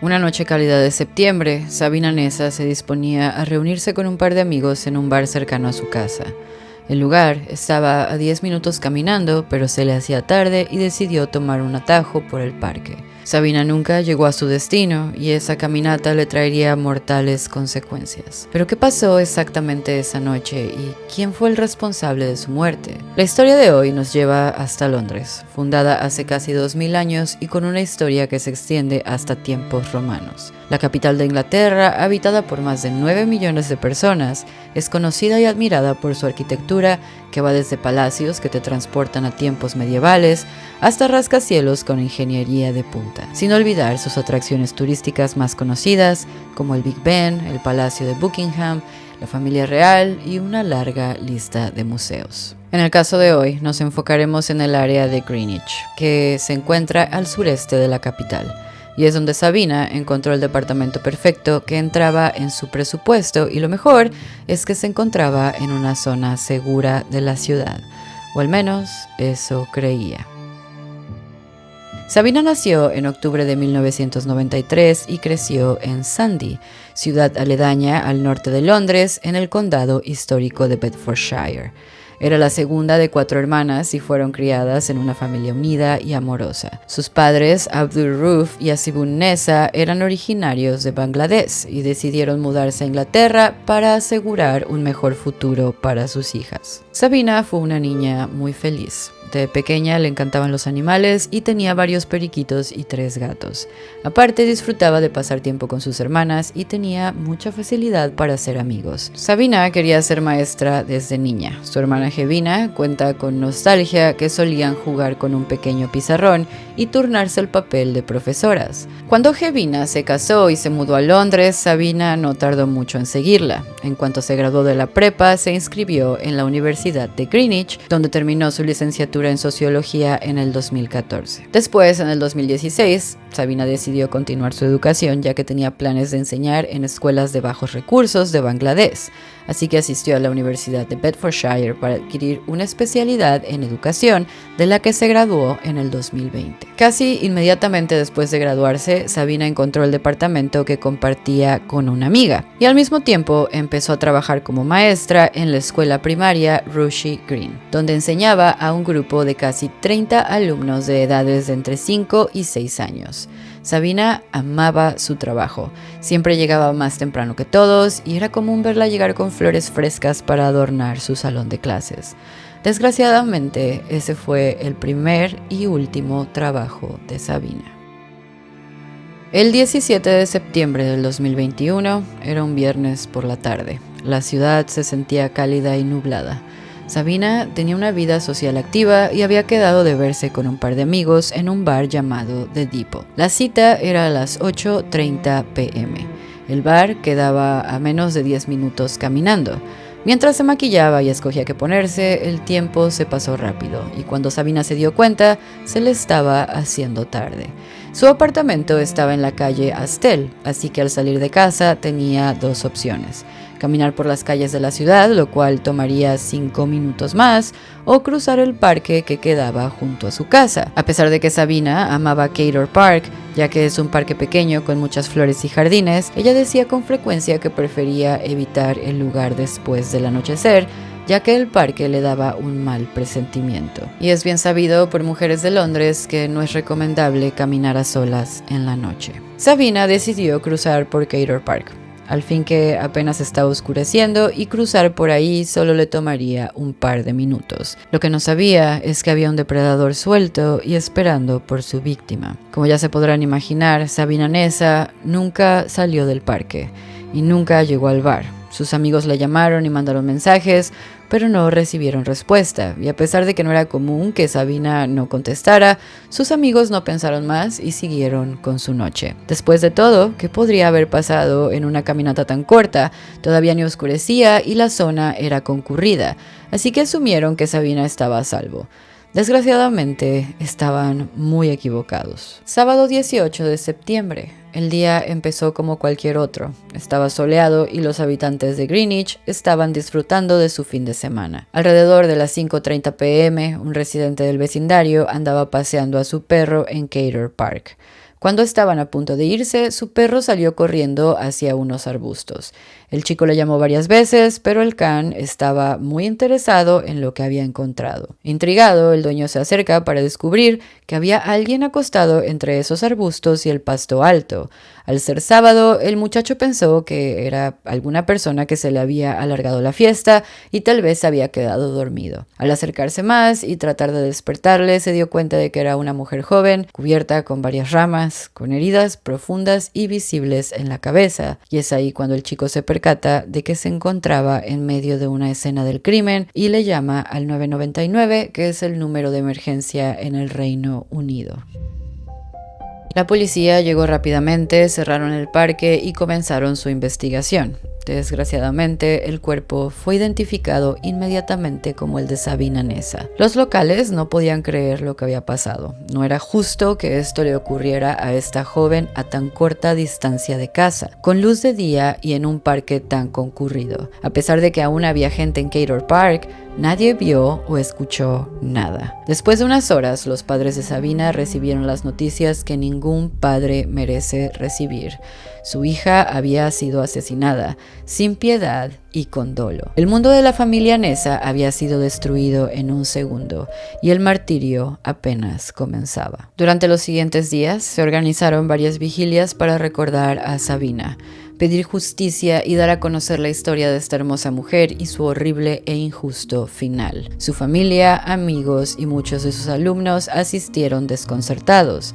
Una noche cálida de septiembre, Sabina Nessa se disponía a reunirse con un par de amigos en un bar cercano a su casa. El lugar estaba a 10 minutos caminando, pero se le hacía tarde y decidió tomar un atajo por el parque. Sabina nunca llegó a su destino y esa caminata le traería mortales consecuencias. ¿Pero qué pasó exactamente esa noche y quién fue el responsable de su muerte? La historia de hoy nos lleva hasta Londres, fundada hace casi 2000 años y con una historia que se extiende hasta tiempos romanos. La capital de Inglaterra, habitada por más de 9 millones de personas, es conocida y admirada por su arquitectura que va desde palacios que te transportan a tiempos medievales hasta rascacielos con ingeniería de punta. Sin olvidar sus atracciones turísticas más conocidas como el Big Ben, el Palacio de Buckingham, la familia real y una larga lista de museos. En el caso de hoy nos enfocaremos en el área de Greenwich, que se encuentra al sureste de la capital. Y es donde Sabina encontró el departamento perfecto que entraba en su presupuesto y lo mejor es que se encontraba en una zona segura de la ciudad, o al menos eso creía. Sabina nació en octubre de 1993 y creció en Sandy, ciudad aledaña al norte de Londres en el condado histórico de Bedfordshire. Era la segunda de 4 hermanas y fueron criadas en una familia unida y amorosa. Sus padres, Abdul Rauf y Asibun Nessa, eran originarios de Bangladesh y decidieron mudarse a Inglaterra para asegurar un mejor futuro para sus hijas. Sabina fue una niña muy feliz. De pequeña le encantaban los animales y tenía varios periquitos y 3 gatos. Aparte disfrutaba de pasar tiempo con sus hermanas y tenía mucha facilidad para hacer amigos. Sabina quería ser maestra desde niña. Su hermana Gevina cuenta con nostalgia que solían jugar con un pequeño pizarrón y turnarse el papel de profesoras. Cuando Gevina se casó y se mudó a Londres, Sabina no tardó mucho en seguirla. En cuanto se graduó de la prepa, se inscribió en la Universidad de Greenwich, donde terminó su licenciatura en Sociología en el 2014. Después, en el 2016, Sabina decidió continuar su educación ya que tenía planes de enseñar en escuelas de bajos recursos de Bangladesh, así que asistió a la Universidad de Bedfordshire para adquirir una especialidad en educación, de la que se graduó en el 2020. Casi inmediatamente después de graduarse, Sabina encontró el departamento que compartía con una amiga y al mismo tiempo empezó a trabajar como maestra en la escuela primaria Rushy Green, donde enseñaba a un grupo de casi 30 alumnos de edades de entre 5 y 6 años. Sabina amaba su trabajo, siempre llegaba más temprano que todos y era común verla llegar con flores frescas para adornar su salón de clases. Desgraciadamente, ese fue el primer y último trabajo de Sabina. El 17 de septiembre del 2021 era un viernes por la tarde. La ciudad se sentía cálida y nublada. Sabina tenía una vida social activa y había quedado de verse con un par de amigos en un bar llamado The Depot. La cita era a las 8:30 p.m. El bar quedaba a menos de 10 minutos caminando. Mientras se maquillaba y escogía qué ponerse, el tiempo se pasó rápido y cuando Sabina se dio cuenta, se le estaba haciendo tarde. Su apartamento estaba en la calle Astel, así que al salir de casa tenía 2 opciones: caminar por las calles de la ciudad, lo cual tomaría 5 minutos más, o cruzar el parque que quedaba junto a su casa. A pesar de que Sabina amaba Cator Park, ya que es un parque pequeño con muchas flores y jardines, ella decía con frecuencia que prefería evitar el lugar después del anochecer, ya que el parque le daba un mal presentimiento. Y es bien sabido por mujeres de Londres que no es recomendable caminar a solas en la noche. Sabina decidió cruzar por Cator Park, al fin que apenas estaba oscureciendo y cruzar por ahí solo le tomaría un par de minutos. Lo que no sabía es que había un depredador suelto y esperando por su víctima. Como ya se podrán imaginar, Sabina Nessa nunca salió del parque y nunca llegó al bar. Sus amigos le llamaron y mandaron mensajes, pero no recibieron respuesta, y a pesar de que no era común que Sabina no contestara, sus amigos no pensaron más y siguieron con su noche. Después de todo, ¿qué podría haber pasado en una caminata tan corta? Todavía ni oscurecía y la zona era concurrida, así que asumieron que Sabina estaba a salvo. Desgraciadamente, estaban muy equivocados. Sábado 18 de septiembre. El día empezó como cualquier otro. Estaba soleado y los habitantes de Greenwich estaban disfrutando de su fin de semana. Alrededor de las 5:30 p.m., un residente del vecindario andaba paseando a su perro en Cator Park, Cuando estaban a punto de irse, su perro salió corriendo hacia unos arbustos. El chico le llamó varias veces, pero el can estaba muy interesado en lo que había encontrado. Intrigado, el dueño se acerca para descubrir que había alguien acostado entre esos arbustos y el pasto alto. Al ser sábado, el muchacho pensó que era alguna persona que se le había alargado la fiesta y tal vez había quedado dormido. Al acercarse más y tratar de despertarle, se dio cuenta de que era una mujer joven, cubierta con varias ramas, con heridas profundas y visibles en la cabeza. Y es ahí cuando el chico se percata de que se encontraba en medio de una escena del crimen y le llama al 999, que es el número de emergencia en el Reino Unido. La policía llegó rápidamente, cerraron el parque y comenzaron su investigación. Desgraciadamente, el cuerpo fue identificado inmediatamente como el de Sabina Nessa. Los locales no podían creer lo que había pasado. No era justo que esto le ocurriera a esta joven a tan corta distancia de casa, con luz de día y en un parque tan concurrido. A pesar de que aún había gente en Gator Park, nadie vio o escuchó nada. Después de unas horas, los padres de Sabina recibieron las noticias que ningún padre merece recibir. Su hija había sido asesinada, sin piedad y con dolo. El mundo de la familia Nessa había sido destruido en un segundo y el martirio apenas comenzaba. Durante los siguientes días se organizaron varias vigilias para recordar a Sabina, pedir justicia y dar a conocer la historia de esta hermosa mujer y su horrible e injusto final. Su familia, amigos y muchos de sus alumnos asistieron desconcertados.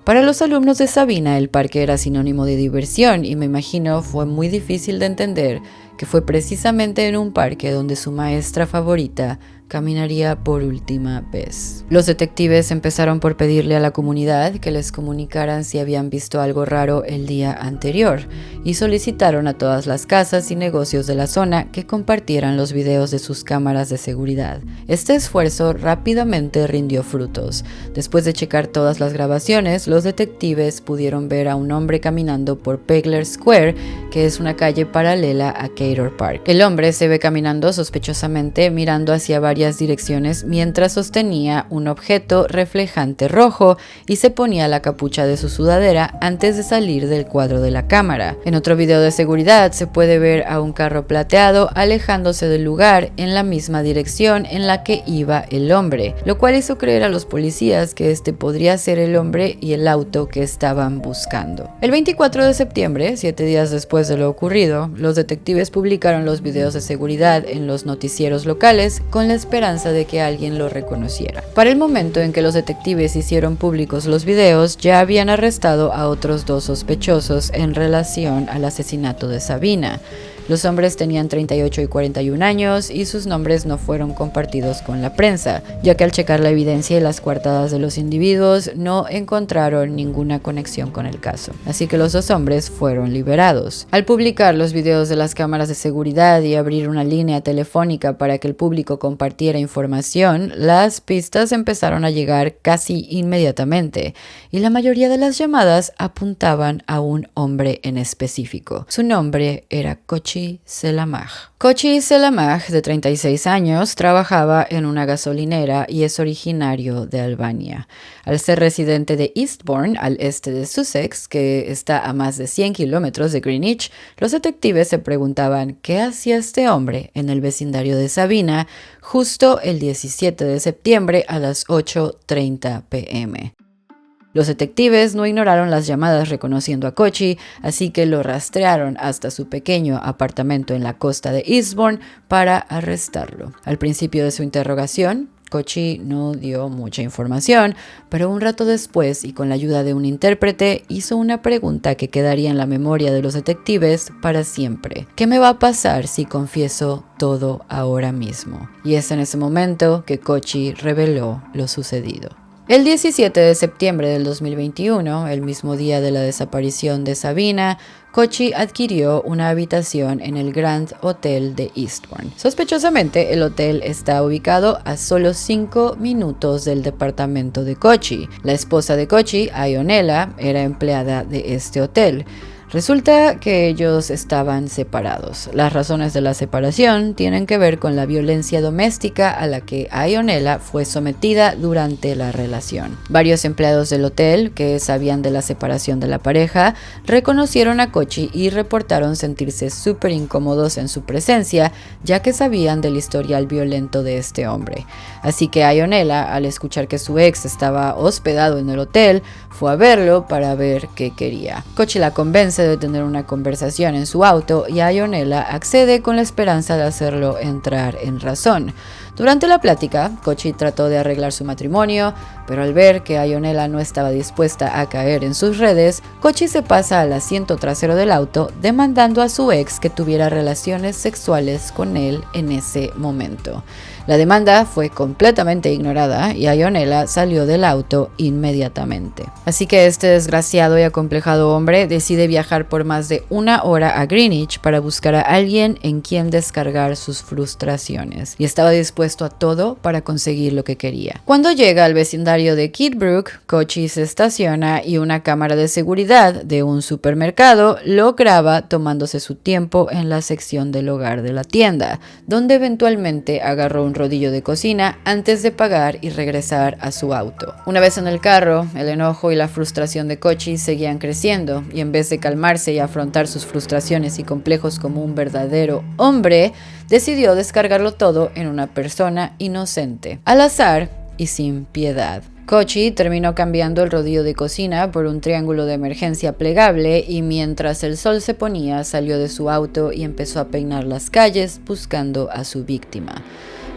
Para los alumnos de Sabina, el parque era sinónimo de diversión y me imagino fue muy difícil de entender que fue precisamente en un parque donde su maestra favorita caminaría por última vez. Los detectives empezaron por pedirle a la comunidad que les comunicaran si habían visto algo raro el día anterior y solicitaron a todas las casas y negocios de la zona que compartieran los videos de sus cámaras de seguridad. Este esfuerzo rápidamente rindió frutos. Después de checar todas las grabaciones, los detectives pudieron ver a un hombre caminando por Pegler Square, que es una calle paralela a Gator Park. El hombre se ve caminando sospechosamente mirando hacia varias direcciones mientras sostenía un objeto reflejante rojo y se ponía la capucha de su sudadera antes de salir del cuadro de la cámara. En otro video de seguridad se puede ver a un carro plateado alejándose del lugar en la misma dirección en la que iba el hombre, lo cual hizo creer a los policías que este podría ser el hombre y el auto que estaban buscando. El 24 de septiembre, 7 días después de lo ocurrido, los detectives publicaron los videos de seguridad en los noticieros locales con la esperanza de que alguien lo reconociera. Para el momento en que los detectives hicieron públicos los videos, ya habían arrestado a otros 2 sospechosos en relación al asesinato de Sabina. Los hombres tenían 38 y 41 años y sus nombres no fueron compartidos con la prensa, ya que al checar la evidencia y las coartadas de los individuos no encontraron ninguna conexión con el caso. Así que los 2 hombres fueron liberados. Al publicar los videos de las cámaras de seguridad y abrir una línea telefónica para que el público compartiera información, las pistas empezaron a llegar casi inmediatamente y la mayoría de las llamadas apuntaban a un hombre en específico. Su nombre era Kochi Selamaj. Kochi Selamaj, de 36 años, trabajaba en una gasolinera y es originario de Albania. Al ser residente de Eastbourne, al este de Sussex, que está a más de 100 kilómetros de Greenwich, los detectives se preguntaban qué hacía este hombre en el vecindario de Sabina justo el 17 de septiembre a las 8:30 p.m. Los detectives no ignoraron las llamadas reconociendo a Kochi, así que lo rastrearon hasta su pequeño apartamento en la costa de Eastbourne para arrestarlo. Al principio de su interrogación, Kochi no dio mucha información, pero un rato después y con la ayuda de un intérprete hizo una pregunta que quedaría en la memoria de los detectives para siempre. ¿Qué me va a pasar si confieso todo ahora mismo? Y es en ese momento que Kochi reveló lo sucedido. El 17 de septiembre del 2021, el mismo día de la desaparición de Sabina, Kochi adquirió una habitación en el Grand Hotel de Eastbourne. Sospechosamente, el hotel está ubicado a solo 5 minutos del departamento de Kochi. La esposa de Kochi, Ionela, era empleada de este hotel. Resulta que ellos estaban separados. Las razones de la separación tienen que ver con la violencia doméstica a la que Ionela fue sometida durante la relación. Varios empleados del hotel que sabían de la separación de la pareja reconocieron a Kochi y reportaron sentirse súper incómodos en su presencia, ya que sabían del historial violento de este hombre. Así que Ionela, al escuchar que su ex estaba hospedado en el hotel, fue a verlo para ver qué quería. Kochi la convence de tener una conversación en su auto y Ionela accede con la esperanza de hacerlo entrar en razón. Durante la plática, Kochi trató de arreglar su matrimonio, pero al ver que Ionela no estaba dispuesta a caer en sus redes, Kochi se pasa al asiento trasero del auto demandando a su ex que tuviera relaciones sexuales con él en ese momento. La demanda fue completamente ignorada y Ionela salió del auto inmediatamente. Así que este desgraciado y acomplejado hombre decide viajar por más de 1 hora a Greenwich para buscar a alguien en quien descargar sus frustraciones. Y estaba dispuesto a todo para conseguir lo que quería. Cuando llega al vecindario de Kidbrooke, Kochi se estaciona y una cámara de seguridad de un supermercado lo graba tomándose su tiempo en la sección del hogar de la tienda, donde eventualmente agarró un rodillo de cocina antes de pagar y regresar a su auto. Una vez en el carro, el enojo y la frustración de Kochi seguían creciendo y en vez de calmarse y afrontar sus frustraciones y complejos como un verdadero hombre, decidió descargarlo todo en una persona inocente, al azar y sin piedad. Kochi terminó cambiando el rodillo de cocina por un triángulo de emergencia plegable y mientras el sol se ponía salió de su auto y empezó a peinar las calles buscando a su víctima.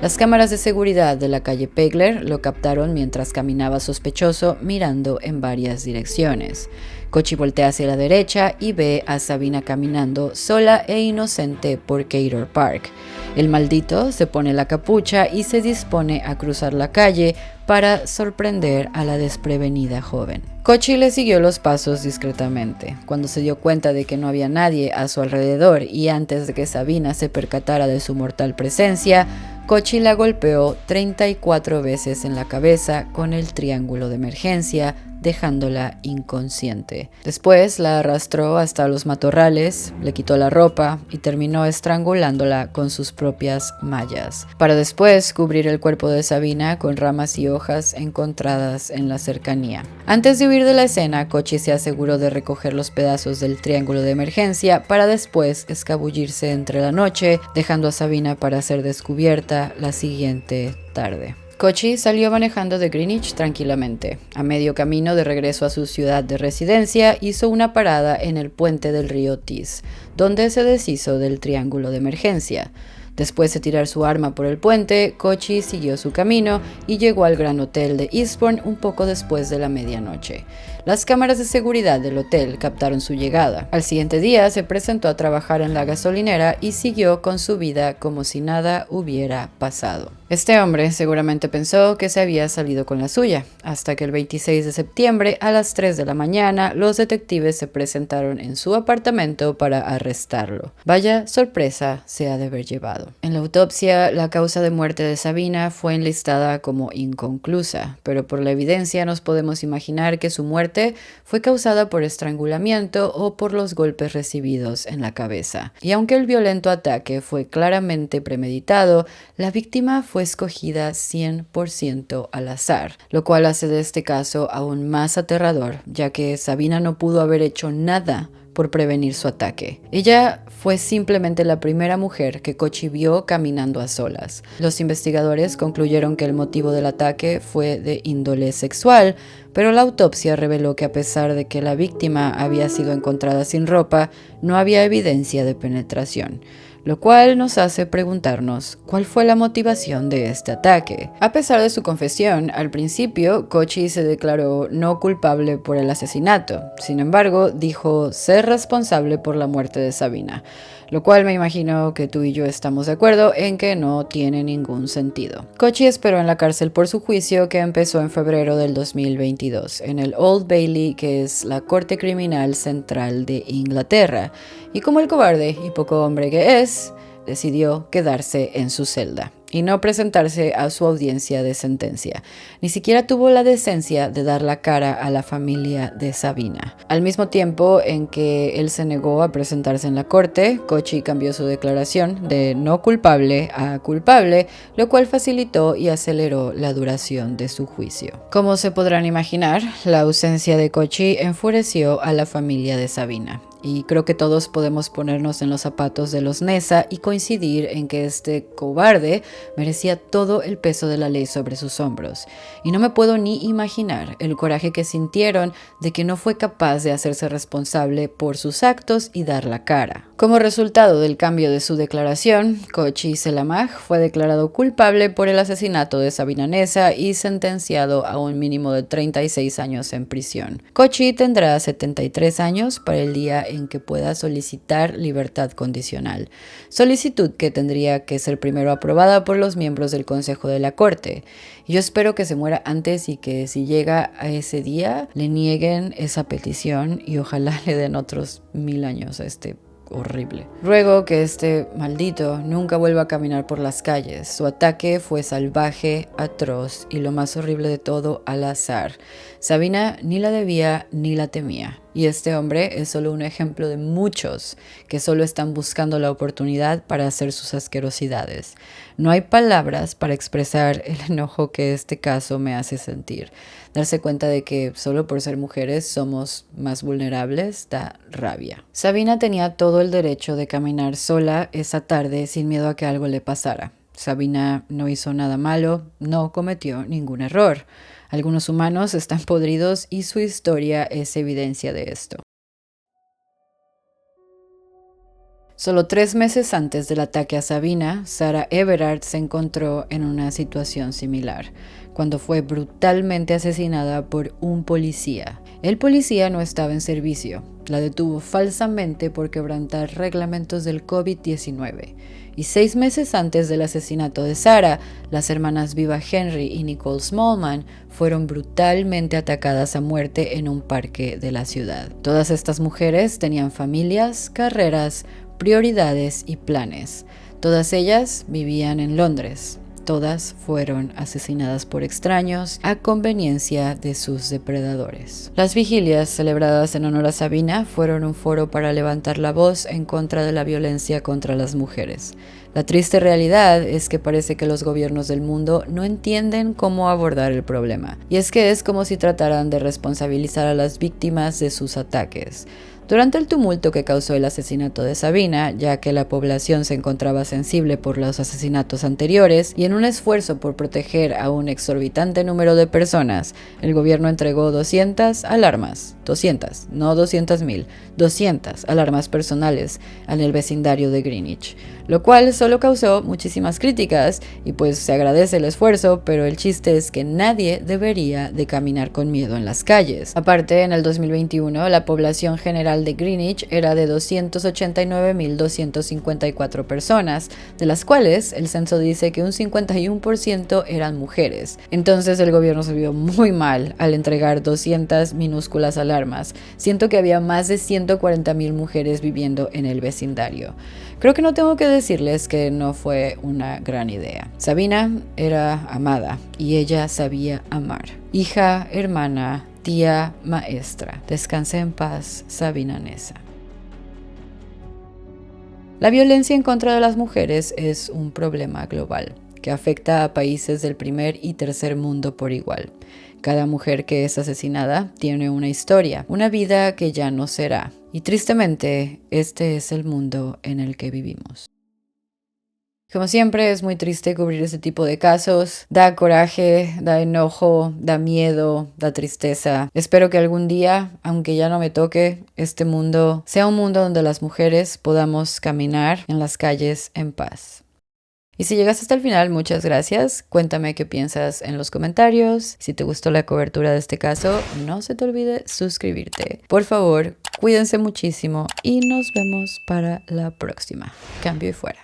Las cámaras de seguridad de la calle Pegler lo captaron mientras caminaba sospechoso mirando en varias direcciones. Kochi voltea hacia la derecha y ve a Sabina caminando sola e inocente por Gator Park. El maldito se pone la capucha y se dispone a cruzar la calle para sorprender a la desprevenida joven. Kochi le siguió los pasos discretamente. Cuando se dio cuenta de que no había nadie a su alrededor y antes de que Sabina se percatara de su mortal presencia, Kochi la golpeó 34 veces en la cabeza con el triángulo de emergencia, dejándola inconsciente. Después la arrastró hasta los matorrales, le quitó la ropa y terminó estrangulándola con sus propias mallas, para después cubrir el cuerpo de Sabina con ramas y hojas encontradas en la cercanía. Antes de huir de la escena, Kochi se aseguró de recoger los pedazos del triángulo de emergencia para después escabullirse entre la noche, dejando a Sabina para ser descubierta la siguiente tarde. Kochi salió manejando de Greenwich tranquilamente. A medio camino de regreso a su ciudad de residencia, hizo una parada en el puente del río Tees, donde se deshizo del triángulo de emergencia. Después de tirar su arma por el puente, Kochi siguió su camino y llegó al Gran Hotel de Eastbourne un poco después de la medianoche. Las cámaras de seguridad del hotel captaron su llegada. Al siguiente día se presentó a trabajar en la gasolinera y siguió con su vida como si nada hubiera pasado. Este hombre seguramente pensó que se había salido con la suya, hasta que el 26 de septiembre a las 3 de la mañana los detectives se presentaron en su apartamento para arrestarlo. Vaya sorpresa se ha de haber llevado. En la autopsia, la causa de muerte de Sabina fue enlistada como inconclusa, pero por la evidencia nos podemos imaginar que su muerte fue causada por estrangulamiento o por los golpes recibidos en la cabeza. Y aunque el violento ataque fue claramente premeditado, la víctima fue escogida 100% al azar, lo cual hace de este caso aún más aterrador, ya que Sabina no pudo haber hecho nada por prevenir su ataque. Ella fue simplemente la primera mujer que Kochi vio caminando a solas. Los investigadores concluyeron que el motivo del ataque fue de índole sexual, pero la autopsia reveló que a pesar de que la víctima había sido encontrada sin ropa, no había evidencia de penetración, lo cual nos hace preguntarnos cuál fue la motivación de este ataque. A pesar de su confesión, al principio Kochi se declaró no culpable por el asesinato. Sin embargo, dijo ser responsable por la muerte de Sabina, lo cual me imagino que tú y yo estamos de acuerdo en que no tiene ningún sentido. Kochi esperó en la cárcel por su juicio, que empezó en febrero del 2022 en el Old Bailey, que es la Corte Criminal Central de Inglaterra, y como el cobarde y poco hombre que es, decidió quedarse en su celda. y no presentarse a su audiencia de sentencia. Ni siquiera tuvo la decencia de dar la cara a la familia de Sabina. Al mismo tiempo en que él se negó a presentarse en la corte, Kochi cambió su declaración de no culpable a culpable, lo cual facilitó y aceleró la duración de su juicio. Como se podrán imaginar, la ausencia de Kochi enfureció a la familia de Sabina. Y creo que todos podemos ponernos en los zapatos de los Neza y coincidir en que este cobarde merecía todo el peso de la ley sobre sus hombros. Y no me puedo ni imaginar el coraje que sintieron de que no fue capaz de hacerse responsable por sus actos y dar la cara. Como resultado del cambio de su declaración, Kochi Selamaj fue declarado culpable por el asesinato de Sabina Neza y sentenciado a un mínimo de 36 años en prisión. Kochi tendrá 73 años para el día en que pueda solicitar libertad condicional, solicitud que tendría que ser primero aprobada por los miembros del Consejo de la Corte. Yo espero que se muera antes y que si llega a ese día le nieguen esa petición y ojalá le den otros 1000 años a este horrible. Ruego que este maldito nunca vuelva a caminar por las calles. Su ataque fue salvaje, atroz y lo más horrible de todo, al azar. Sabina ni la debía ni la temía. Y este hombre es solo un ejemplo de muchos que solo están buscando la oportunidad para hacer sus asquerosidades. No hay palabras para expresar el enojo que este caso me hace sentir. Darse cuenta de que solo por ser mujeres somos más vulnerables da rabia. Sabina tenía todo el derecho de caminar sola esa tarde sin miedo a que algo le pasara. Sabina no hizo nada malo, no cometió ningún error. Algunos humanos están podridos y su historia es evidencia de esto. Solo 3 meses antes del ataque a Sabina, Sarah Everard se encontró en una situación similar, cuando fue brutalmente asesinada por un policía. El policía no estaba en servicio, la detuvo falsamente por quebrantar reglamentos del COVID-19. Y 6 meses antes del asesinato de Sarah, las hermanas Viva Henry y Nicole Smallman fueron brutalmente atacadas a muerte en un parque de la ciudad. Todas estas mujeres tenían familias, carreras, prioridades y planes. Todas ellas vivían en Londres. Todas fueron asesinadas por extraños a conveniencia de sus depredadores. Las vigilias celebradas en honor a Sabina fueron un foro para levantar la voz en contra de la violencia contra las mujeres. La triste realidad es que parece que los gobiernos del mundo no entienden cómo abordar el problema. Y es que es como si trataran de responsabilizar a las víctimas de sus ataques. Durante el tumulto que causó el asesinato de Sabina, ya que la población se encontraba sensible por los asesinatos anteriores y en un esfuerzo por proteger a un exorbitante número de personas, el gobierno entregó 200 alarmas, 200, no 200,000, 200 alarmas personales en el vecindario de Greenwich, lo cual solo causó muchísimas críticas y pues se agradece el esfuerzo, pero el chiste es que nadie debería de caminar con miedo en las calles. Aparte, en el 2021 la población general de Greenwich era de 289,254 personas, de las cuales el censo dice que un 51% eran mujeres. Entonces el gobierno se vio muy mal al entregar 200 minúsculas alarmas. Siento que había más de 140,000 mujeres viviendo en el vecindario. Creo que no tengo que decirles que no fue una gran idea. Sabina era amada y ella sabía amar. Hija, hermana, tía, maestra. Descanse en paz, Sabina Neza. La violencia en contra de las mujeres es un problema global que afecta a países del primer y tercer mundo por igual. Cada mujer que es asesinada tiene una historia, una vida que ya no será. Y tristemente, este es el mundo en el que vivimos. Como siempre, es muy triste cubrir este tipo de casos. Da coraje, da enojo, da miedo, da tristeza. Espero que algún día, aunque ya no me toque, este mundo sea un mundo donde las mujeres podamos caminar en las calles en paz. Y si llegaste hasta el final, muchas gracias. Cuéntame qué piensas en los comentarios. Si te gustó la cobertura de este caso, no se te olvide suscribirte. Por favor, cuídense muchísimo y nos vemos para la próxima. Cambio y fuera.